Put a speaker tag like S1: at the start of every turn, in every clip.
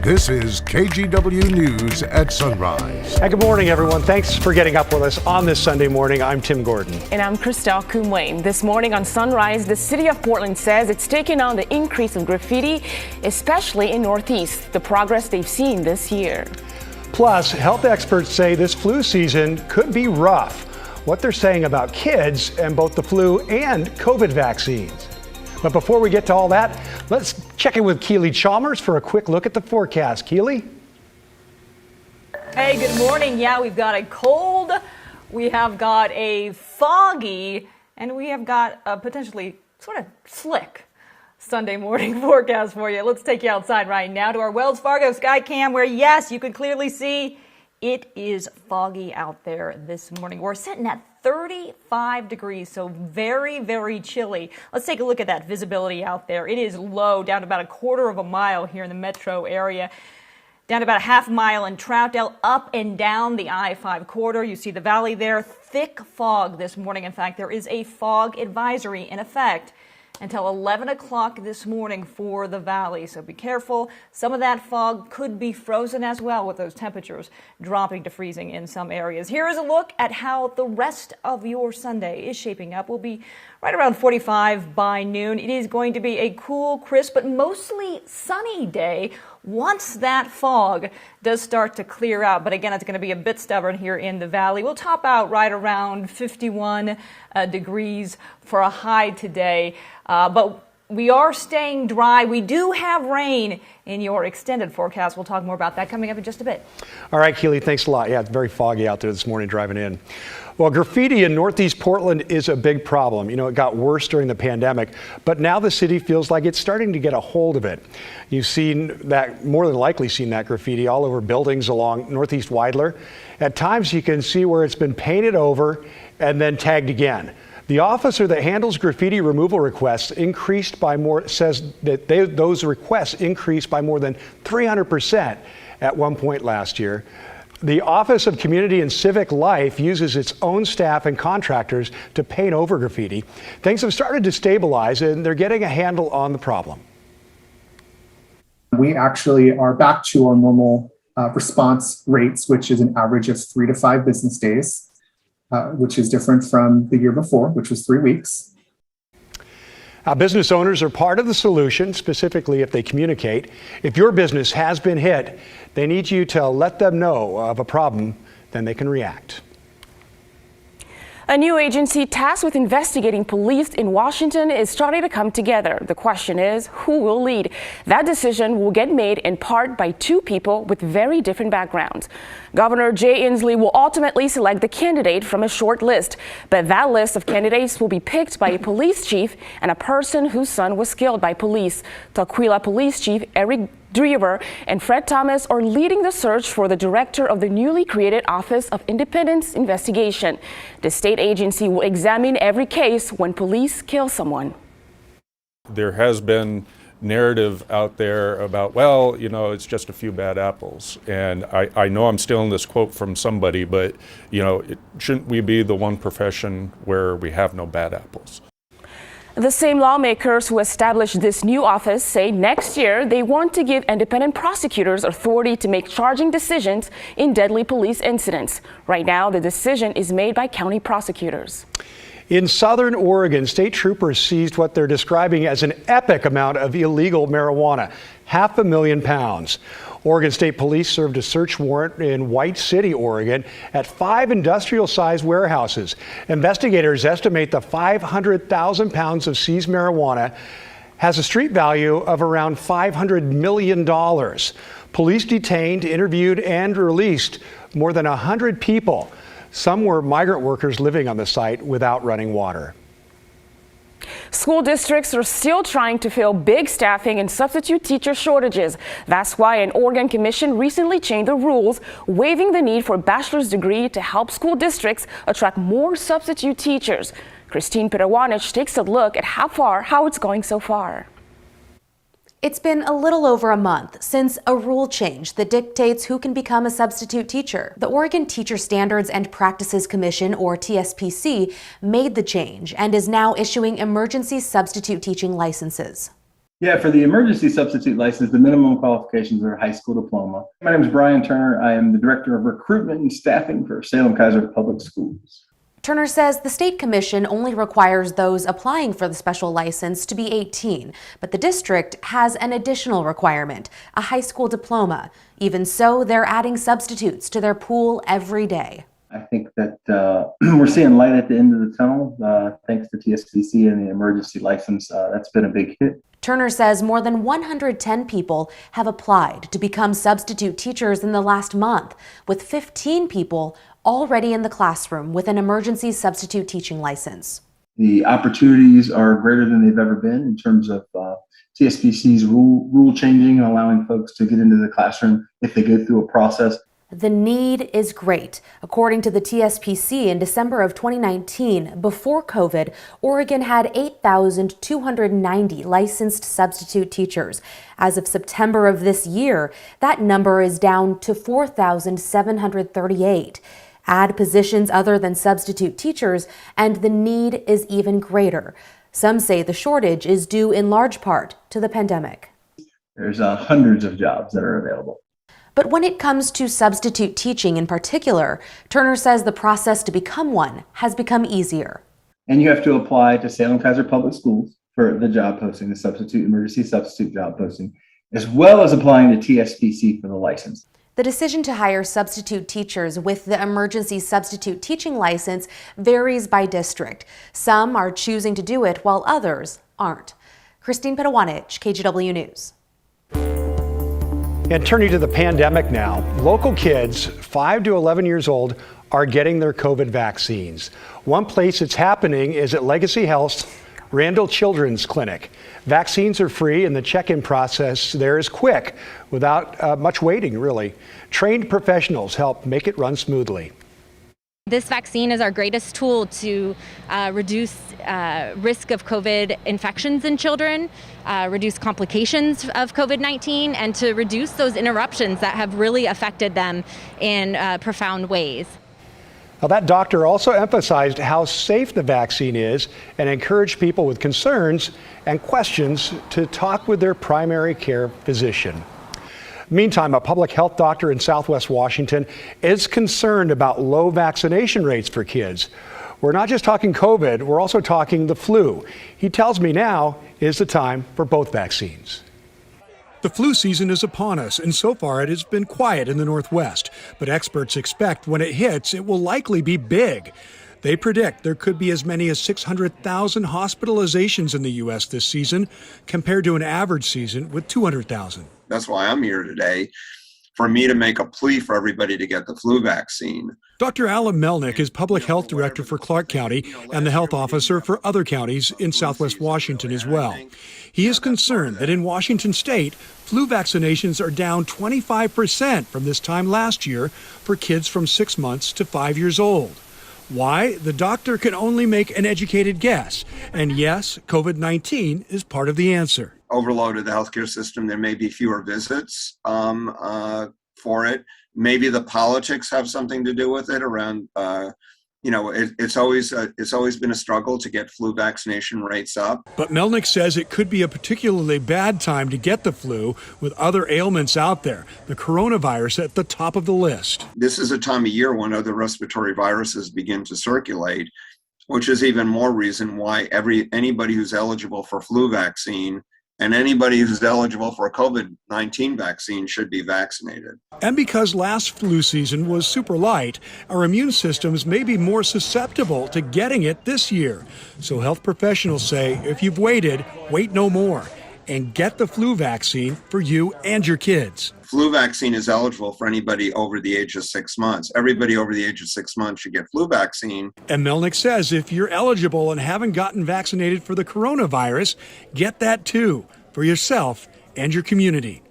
S1: This is KGW News at Sunrise.
S2: Hey, good morning, everyone. Thanks for getting up with us on this Sunday morning. I'm Tim Gordon.
S3: And I'm Christelle Kumwayne. This morning on Sunrise, the city of Portland says it's taken on the increase of graffiti, especially in Northeast, the progress they've seen this year.
S2: Plus, health experts say this flu season could be rough. What they're saying about kids and both the flu and COVID vaccines. But before we get to all that, let's check in with Keely Chalmers for a quick look at the forecast. Keely?
S4: Hey, good morning. Yeah, we've got a cold, we have got a foggy, and we have got a potentially sort of slick Sunday morning forecast for you. Let's take you outside right now to our Wells Fargo sky cam where, yes, you can clearly see it is foggy out there this morning. We're sitting at 35 degrees, so very, very chilly. Let's take a look at that visibility out there. It is low, down to about a quarter of a mile here in the metro area. Down to about a half mile in Troutdale, up and down the I-5 corridor. You see the valley there. Thick fog this morning. In fact, there is a fog advisory in effect until 11 o'clock this morning for the valley. So be careful. Some of that fog could be frozen as well with those temperatures dropping to freezing in some areas. Here is a look at how the rest of your Sunday is shaping up. We'll be right around 45 by noon. It is going to be a cool, crisp, but mostly sunny day once that fog does start to clear out. But again, it's going to be a bit stubborn here in the valley. We'll top out right around 51 degrees for a high today. But we are staying dry. We do have rain in your extended forecast. We'll talk more about that coming up in just a bit.
S2: All right, Keely, thanks a lot. Yeah, it's very foggy out there this morning driving in. Well, graffiti in Northeast Portland is a big problem. You know, it got worse during the pandemic, but now the city feels like it's starting to get a hold of it. You've seen that, more than likely seen that graffiti all over buildings along Northeast Weidler. At times you can see where it's been painted over and then tagged again. The officer that handles graffiti removal requests increased by more, says that those requests increased by more than 300% at one point last year. The Office of Community and Civic Life uses its own staff and contractors to paint over graffiti. Things have started to stabilize and they're getting a handle on the problem.
S5: We actually are back to our normal response rates, which is an average of 3 to 5 business days. Which is different from the year before, which was 3 weeks.
S2: Business owners are part of the solution, specifically if they communicate. If your business has been hit, they need you to let them know of a problem, then they can react.
S3: A new agency tasked with investigating police in Washington is starting to come together. The question is, who will lead? That decision will get made in part by two people with very different backgrounds. Governor Jay Inslee will ultimately select the candidate from a short list, but that list of candidates will be picked by a police chief and a person whose son was killed by police. Tukwila Police Chief Eric Drever and Fred Thomas are leading the search for the director of the newly created Office of Independent Investigation. The state agency will examine every case when police kill someone.
S6: There has been narrative out there about, well, you know, it's just a few bad apples. And I know I'm stealing this quote from somebody, but, you know, shouldn't we be the one profession where we have no bad apples?
S3: The same lawmakers who established this new office say next year they want to give independent prosecutors authority to make charging decisions in deadly police incidents. Right now, the decision is made by county prosecutors.
S2: In southern Oregon, state troopers seized what they're describing as an epic amount of illegal marijuana, 500,000 pounds. Oregon State Police served a search warrant in White City, Oregon, at 5 industrial-sized warehouses. Investigators estimate the 500,000 pounds of seized marijuana has a street value of around $500 million. Police detained, interviewed, and released more than 100 people. Some were migrant workers living on the site without running water.
S3: School districts are still trying to fill big staffing and substitute teacher shortages. That's why an Oregon commission recently changed the rules, waiving the need for a bachelor's degree to help school districts attract more substitute teachers. Christine Perawanich takes a look at how it's going so far.
S7: It's been a little over a month since a rule change that dictates who can become a substitute teacher. The Oregon Teacher Standards and Practices Commission, or TSPC, made the change and is now issuing emergency substitute teaching licenses.
S8: Yeah, for the emergency substitute license, the minimum qualifications are a high school diploma. My name is Brian Turner. I am the Director of Recruitment and Staffing for Salem Kaiser Public Schools.
S7: Turner says the state commission only requires those applying for the special license to be 18, but the district has an additional requirement, a high school diploma. Even so, they're adding substitutes to their pool every day.
S8: I think that we're seeing light at the end of the tunnel, thanks to TSPC and the emergency license. That's been a big hit.
S7: Turner says more than 110 people have applied to become substitute teachers in the last month, with 15 people already in the classroom with an emergency substitute teaching license.
S8: The opportunities are greater than they've ever been in terms of TSPC's rule changing and allowing folks to get into the classroom if they go through a process.
S7: The need is great. According to the TSPC, in December of 2019, before COVID, Oregon had 8,290 licensed substitute teachers. As of September of this year, that number is down to 4,738. Add positions other than substitute teachers, and the need is even greater. Some say the shortage is due in large part to the pandemic.
S8: There's hundreds of jobs that are available.
S7: But when it comes to substitute teaching in particular, Turner says the process to become one has become easier.
S8: And you have to apply to Salem Kaiser Public Schools for the job posting, the emergency substitute job posting, as well as applying to TSPC for the license.
S7: The decision to hire substitute teachers with the emergency substitute teaching license varies by district. Some are choosing to do it while others aren't. Christine Pedawanich, KGW News.
S2: And turning to the pandemic now, local kids 5 to 11 years old are getting their COVID vaccines. One place it's happening is at Legacy Health's Randall Children's Clinic. Vaccines are free and the check-in process there is quick without much waiting, really. Trained professionals help make it run smoothly.
S9: This vaccine is our greatest tool to reduce risk of COVID infections in children, reduce complications of COVID-19, and to reduce those interruptions that have really affected them in profound ways.
S2: Now, that doctor also emphasized how safe the vaccine is and encouraged people with concerns and questions to talk with their primary care physician. Meantime, a public health doctor in Southwest Washington is concerned about low vaccination rates for kids. We're not just talking COVID, we're also talking the flu. He tells me now is the time for both vaccines.
S10: The flu season is upon us, and so far it has been quiet in the Northwest. But experts expect when it hits, it will likely be big. They predict there could be as many as 600,000 hospitalizations in the U.S. this season, compared to an average season with 200,000.
S11: That's why I'm here today, for me to make a plea for everybody to get the flu vaccine.
S10: Dr. Alan Melnick is Public Health Director for Clark County and the health officer for other counties in Southwest Washington as well. He is concerned that in Washington state, flu vaccinations are down 25% from this time last year for kids from 6 months to 5 years old. Why? The doctor can only make an educated guess. And yes, COVID-19 is part of the answer.
S11: Overloaded the healthcare system. There may be fewer visits for it. Maybe the politics have something to do with it around, it's always been a struggle to get flu vaccination rates up.
S10: But Melnick says it could be a particularly bad time to get the flu with other ailments out there, the coronavirus at the top of the list.
S11: This is a time of year when other respiratory viruses begin to circulate, which is even more reason why anybody who's eligible for flu vaccine and anybody who's eligible for a COVID-19 vaccine should be vaccinated.
S10: And because last flu season was super light, our immune systems may be more susceptible to getting it this year. So health professionals say if you've waited, wait no more and get the flu vaccine for you and your kids.
S11: Flu vaccine is eligible for anybody over the age of 6 months. Everybody over the age of 6 months should get flu vaccine.
S10: And Melnick says if you're eligible and haven't gotten vaccinated for the coronavirus, get that too, for yourself and your community.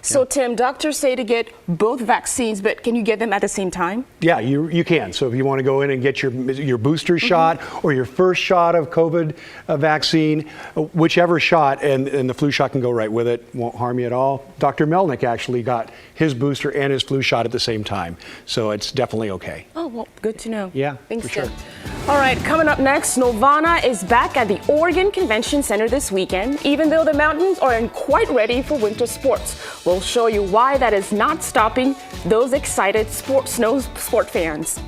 S3: So, Tim, doctors say to get both vaccines, but can you get them at the same time?
S2: Yeah, you can. So if you want to go in and get your booster shot or your first shot of COVID vaccine, whichever shot, and the flu shot can go right with it, won't harm you at all. Dr. Melnick actually got his booster and his flu shot at the same time, so it's definitely okay.
S3: Oh, well, good to know.
S2: Yeah,
S3: thanks,
S2: for sure.
S3: Tim. All right, coming up next, Nirvana is back at the Oregon Convention Center this weekend, even though the mountains aren't quite ready for winter sports. We'll show you why that is not stopping those excited snow sport fans.